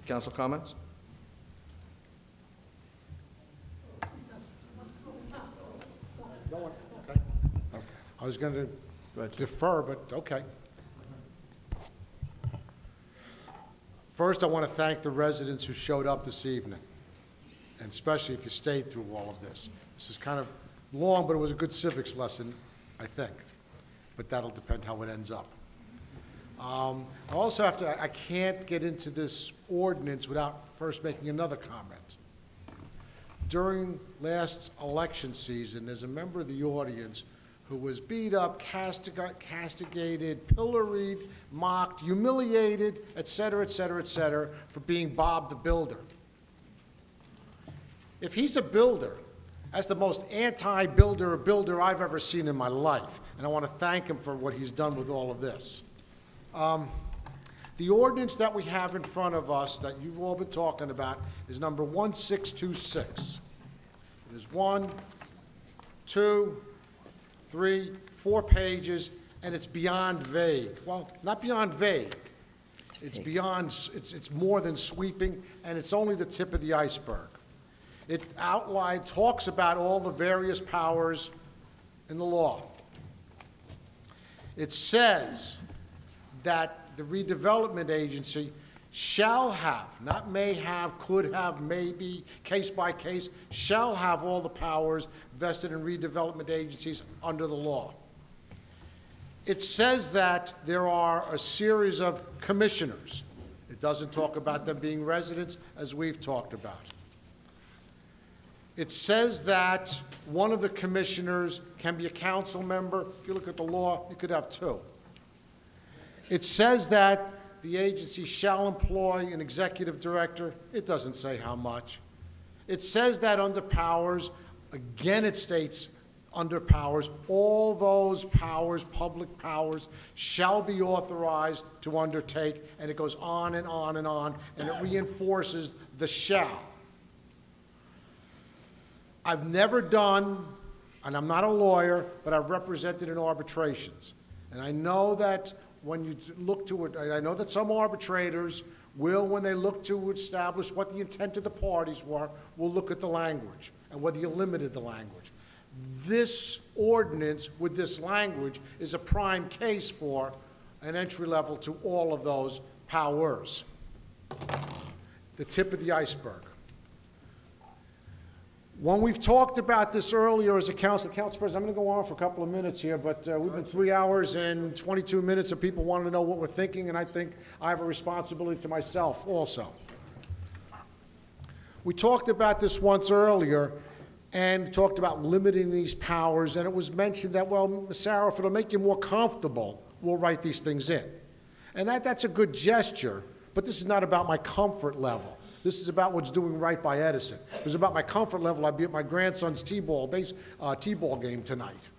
Council comments? No one? Okay. I was going to defer, but okay. First, I want to thank the residents who showed up this evening, and especially if you stayed through all of this. This is kind of long, but it was a good civics lesson, I think. But that'll depend how it ends up. I also have to, I can't get into this ordinance without first making another comment. During last election season, there's a member of the audience who was beat up, castigated, pilloried, mocked, humiliated, et cetera, for being Bob the Builder. If he's a builder, that's the most anti-builder I've ever seen in my life, and I want to thank him for what he's done with all of this. The ordinance that we have in front of us that you've all been talking about is number 1626. There's 1, 2, 3, 4 pages, and it's beyond vague. Well, not beyond vague. It's beyond, it's more than sweeping, and it's only the tip of the iceberg. It talks about all the various powers in the law. It says that the redevelopment agency shall have, not may have, could have, maybe, case by case, shall have all the powers vested in redevelopment agencies under the law. It says that there are a series of commissioners. It doesn't talk about them being residents, as we've talked about. It says that one of the commissioners can be a council member. If you look at the law, you could have 2. It says that the agency shall employ an executive director. It doesn't say how much. It says that under powers, again it states under powers, all those powers, public powers, shall be authorized to undertake, and it goes on and on and on, and it reinforces the shall. I've never done, and I'm not a lawyer, but I've represented in arbitrations. And I know that when you look to it, I know that some arbitrators will, when they look to establish what the intent of the parties were, will look at the language and whether you limited the language. This ordinance with this language is a prime case for an entry level to all of those powers. The tip of the iceberg. When we've talked about this earlier as a council president, I'm going to go on for a couple of minutes here, but we've been 3 hours and 22 minutes and people want to know what we're thinking, and I think I have a responsibility to myself also. We talked about this once earlier and talked about limiting these powers, and it was mentioned that, well, Ms. Sarah, if it'll make you more comfortable, we'll write these things in. And that's a good gesture, but this is not about my comfort level. This is about what's doing right by Edison. It was about my comfort level. I'd be at my grandson's T-ball game tonight.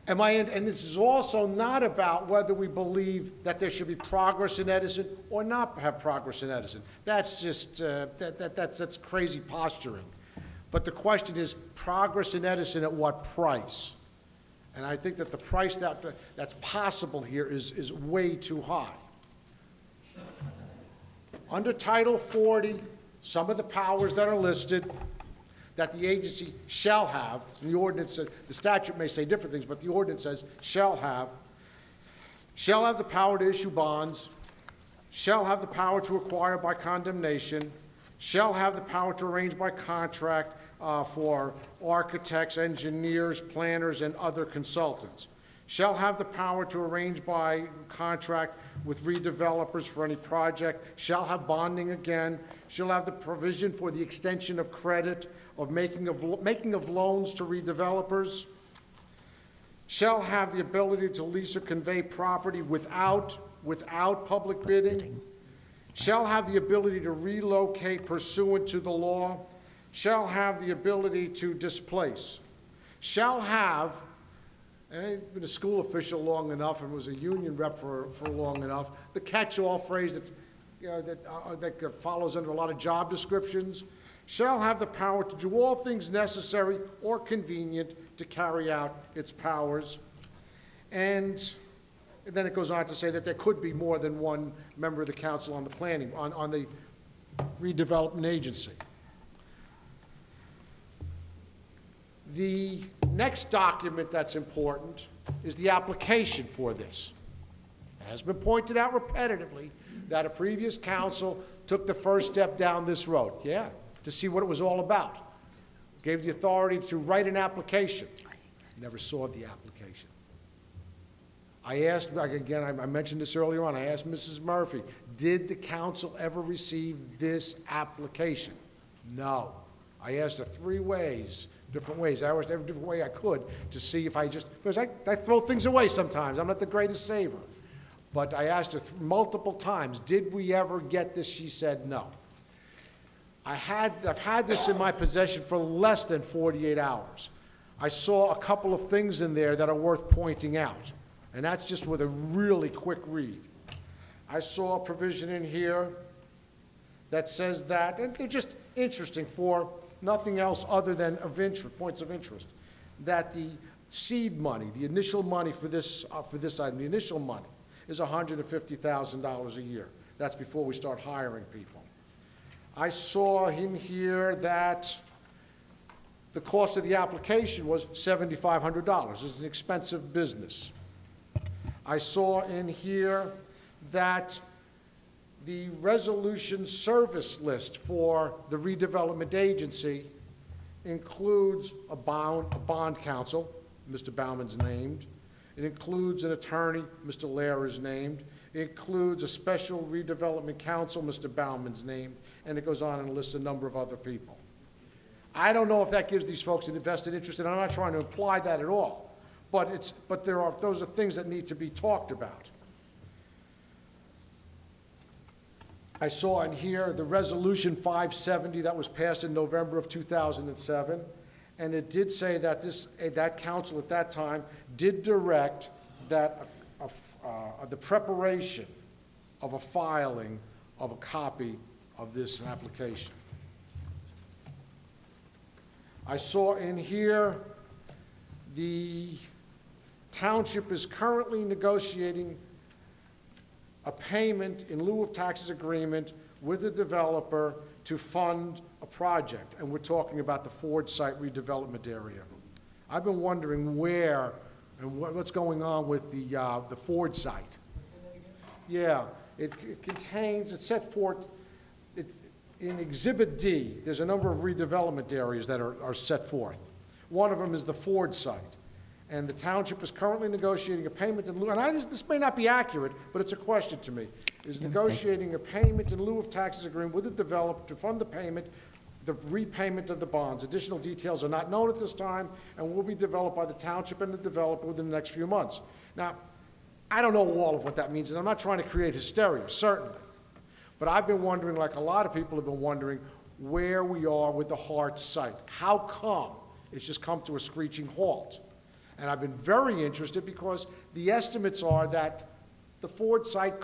And this is also not about whether we believe that there should be progress in Edison or not have progress in Edison. That's just, that's crazy posturing. But the question is, progress in Edison at what price? And I think that the price that's possible here is way too high. Under Title 40, some of the powers that are listed that the agency shall have, and the ordinance, the statute may say different things, but the ordinance says shall have the power to issue bonds, shall have the power to acquire by condemnation, shall have the power to arrange by contract for architects, engineers, planners, and other consultants, shall have the power to arrange by contract with redevelopers for any project, shall have bonding again, shall have the provision for the extension of credit, of making of loans to redevelopers, shall have the ability to lease or convey property without public bidding, shall have the ability to relocate pursuant to the law, shall have the ability to displace, shall have, and I've been a school official long enough and was a union rep for long enough, the catch-all phrase that's, that follows under a lot of job descriptions, shall have the power to do all things necessary or convenient to carry out its powers. And And then it goes on to say that there could be more than one member of the council on the planning, on the redevelopment agency. The next document that's important is the application for this. It has been pointed out repetitively that a previous council took the first step down this road, yeah, to see what it was all about. Gave the authority to write an application. Never saw the application. I asked, again, I mentioned this earlier on, I asked Mrs. Murphy, did the council ever receive this application? No. I asked her three ways, different ways. I asked every different way I could to see if because I throw things away sometimes. I'm not the greatest saver. But I asked her multiple times, did we ever get this? She said no. I've had this in my possession for less than 48 hours. I saw a couple of things in there that are worth pointing out. And that's just with a really quick read. I saw a provision in here that says that, and they're just interesting for nothing else other than points of interest, that the seed money, the initial money for this item, the initial money, is $150,000 a year. That's before we start hiring people. I saw in here that the cost of the application was $7,500. It's an expensive business. I saw in here that the resolution service list for the redevelopment agency includes a bond counsel, Mr. Bauman's named. It includes an attorney, Mr. Lair is named. It includes a special redevelopment counsel, Mr. Bauman's named, and it goes on and lists a number of other people. I don't know if that gives these folks an invested interest, and I'm not trying to imply that at all. But those are things that need to be talked about. I saw in here the resolution 570 that was passed in November of 2007, and it did say that that council at that time did direct that the preparation of a filing of a copy of this application. I saw in here the township is currently negotiating a payment in lieu of taxes agreement with the developer to fund a project, and we're talking about the Ford site redevelopment area. I've been wondering where and what's going on with the Ford site. Yeah, it contains, it's set forth, in Exhibit D, there's a number of redevelopment areas that are set forth. One of them is the Ford site. And the township is currently negotiating a payment in lieu, and this may not be accurate, but it's a question to me, is negotiating a payment in lieu of taxes agreement with the developer to fund the payment, the repayment of the bonds. Additional details are not known at this time and will be developed by the township and the developer within the next few months. Now, I don't know all of what that means, and I'm not trying to create hysteria, certainly. But I've been wondering, like a lot of people have been wondering, where we are with the Hart site. How come it's just come to a screeching halt? And I've been very interested because the estimates are that the Ford site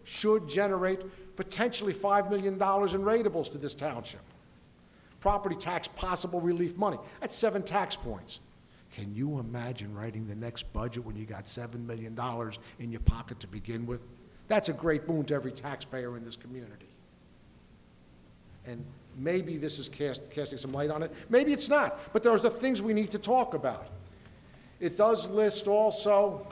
should generate potentially $5 million in ratables to this township. Property tax possible relief money. That's 7 tax points. Can you imagine writing the next budget when you got $7 million in your pocket to begin with? That's a great boon to every taxpayer in this community. And maybe this is casting some light on it. Maybe it's not, but there's the things we need to talk about. It does list also,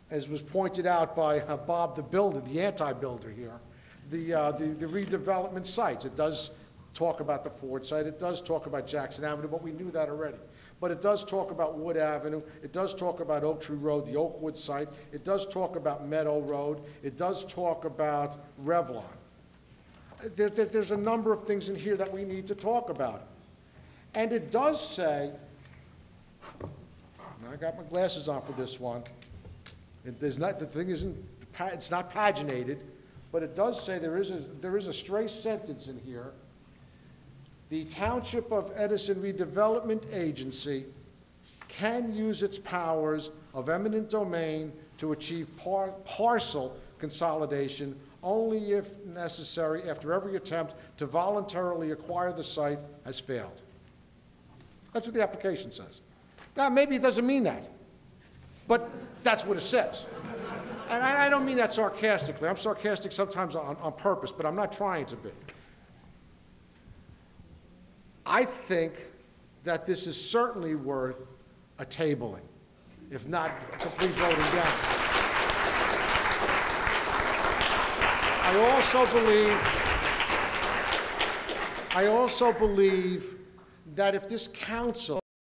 as was pointed out by Bob the builder, the anti-builder here, the redevelopment sites. It does talk about the Ford site. It does talk about Jackson Avenue, but we knew that already. But it does talk about Wood Avenue. It does talk about Oak Tree Road, the Oakwood site. It does talk about Meadow Road. It does talk about Revlon. There's a number of things in here that we need to talk about. And it does say, I got my glasses on for this one. The thing isn't, it's not paginated, but it does say there is a stray sentence in here. The Township of Edison Redevelopment Agency can use its powers of eminent domain to achieve parcel consolidation only if necessary after every attempt to voluntarily acquire the site has failed. That's what the application says. Now, maybe it doesn't mean that. But that's what it says. And I don't mean that sarcastically. I'm sarcastic sometimes on purpose, but I'm not trying to be. I think that this is certainly worth a tabling, if not a complete voting down. I also believe that if this council